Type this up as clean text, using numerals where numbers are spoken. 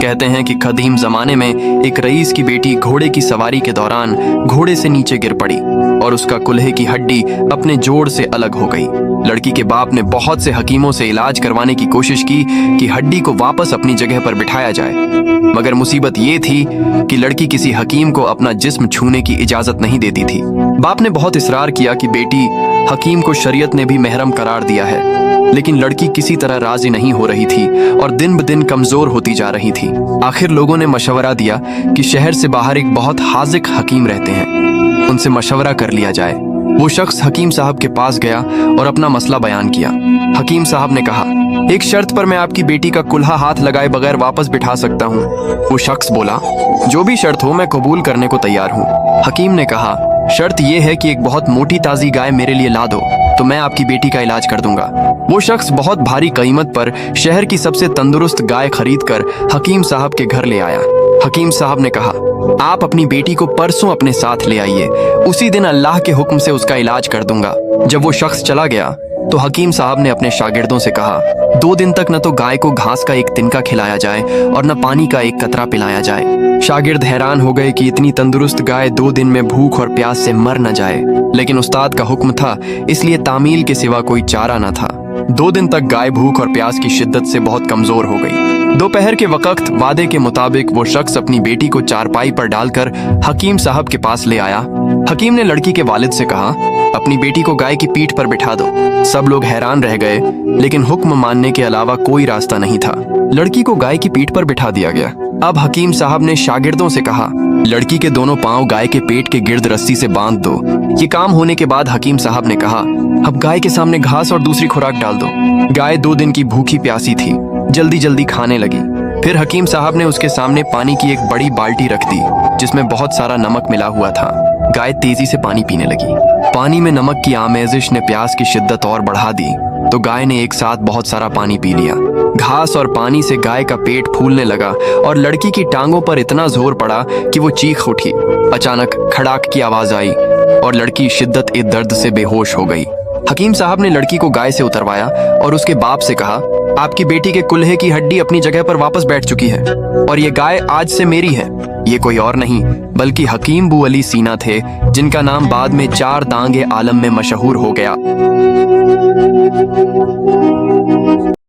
कहते हैं कि कदीम जमाने में एक रईस की बेटी घोड़े की सवारी के दौरान घोड़े से नीचे गिर पड़ी और उसका कुल्हे की हड्डी अपने जोड़ से अलग हो गई। लड़की के बाप ने बहुत से हकीमों से इलाज करवाने की कोशिश की कि हड्डी को वापस अपनी जगह पर बिठाया जाए, मगर मुसीबत ये थी कि लड़की किसी हकीम को अपना जिस्म छूने की इजाजत नहीं देती थी। बाप ने बहुत इसरार किया कि बेटी, हकीम को शरीयत ने भी महरम करार दिया है, लेकिन लड़की किसी तरह राजी नहीं हो रही थी और दिन ब दिन कमजोर होती जा रही थी। आखिर लोगों ने मशवरा दिया कि शहर से बाहर एक बहुत हाजिक हकीम रहते हैं, उनसे मशवरा कर लिया जाए। वो शख्स हकीम साहब के पास गया और अपना मसला बयान किया। हकीम साहब ने कहा, एक शर्त पर मैं आपकी बेटी का कुल्हा हाथ लगाए बगैर वापस बिठा सकता हूँ। वो शख्स बोला, जो भी शर्त हो मैं कबूल करने को तैयार हूँ। हकीम ने कहा, शर्त यह है कि एक बहुत मोटी ताजी गाय मेरे लिए ला दो तो मैं आपकी बेटी का इलाज कर दूंगा। वो शख्स बहुत भारी कीमत पर शहर की सबसे तंदुरुस्त गाय खरीद कर हकीम साहब के घर ले आया। हकीम साहब ने कहा, आप अपनी बेटी को परसों अपने साथ ले आइए, उसी दिन अल्लाह के हुक्म से उसका इलाज कर दूंगा। जब वो शख्स चला गया तो हकीम साहब ने अपने शागिर्दों से कहा, 2 दिन तक न तो गाय को घास का एक तिनका खिलाया जाए और न पानी का एक कतरा पिलाया जाए। शागिर्द हैरान हो गए कि इतनी तंदुरुस्त गाय 2 दिन में भूख और प्यास से मर न जाए, लेकिन उस्ताद का हुक्म था, इसलिए तामील के सिवा कोई चारा न था। 2 दिन तक गाय भूख और प्यास की शिद्दत से बहुत कमजोर हो गई। दोपहर के वक्त वादे के मुताबिक वो शख्स अपनी बेटी को चारपाई पर डालकर हकीम साहब के पास ले आया। हकीम ने लड़की के वालिद से कहा, अपनी बेटी को गाय की पीठ पर बिठा दो। सब लोग हैरान रह गए, लेकिन हुक्म मानने के अलावा कोई रास्ता नहीं था। लड़की को गाय की पीठ पर बिठा दिया गया। अब हकीम साहब ने शागिर्दों से कहा, लड़की के दोनों पांव गाय के पेट के गिर्द रस्सी से बांध दो। ये काम होने के बाद हकीम साहब ने कहा, अब गाय के सामने घास और दूसरी खुराक डाल दो। गाय 2 दिन की भूखी प्यासी थी, जल्दी जल्दी खाने लगी। फिर हकीम साहब ने उसके सामने पानी की एक बड़ी बाल्टी रख दी जिसमें बहुत सारा नमक मिला हुआ था। गाय तेजी से पानी पीने लगी। पानी में नमक की आमेजिश ने प्यास की शिद्दत और बढ़ा दी, तो गाय ने एक साथ बहुत सारा पानी पी लिया। घास और पानी से गाय का पेट फूलने लगा और लड़की की टांगों पर इतना जोर पड़ा कि वो चीख उठी। अचानक खड़ाक की आवाज आई और लड़की शिद्दत ए दर्द से बेहोश हो गई। हकीम साहब ने लड़की को गाय से उतरवाया और उसके बाप से कहा, आपकी बेटी के कुल्हे की हड्डी अपनी जगह पर वापस बैठ चुकी है और ये गाय आज से मेरी है। ये कोई और नहीं बल्कि हकीम बू अली सीना थे, जिनका नाम बाद में 4 दांगे आलम में मशहूर हो गया।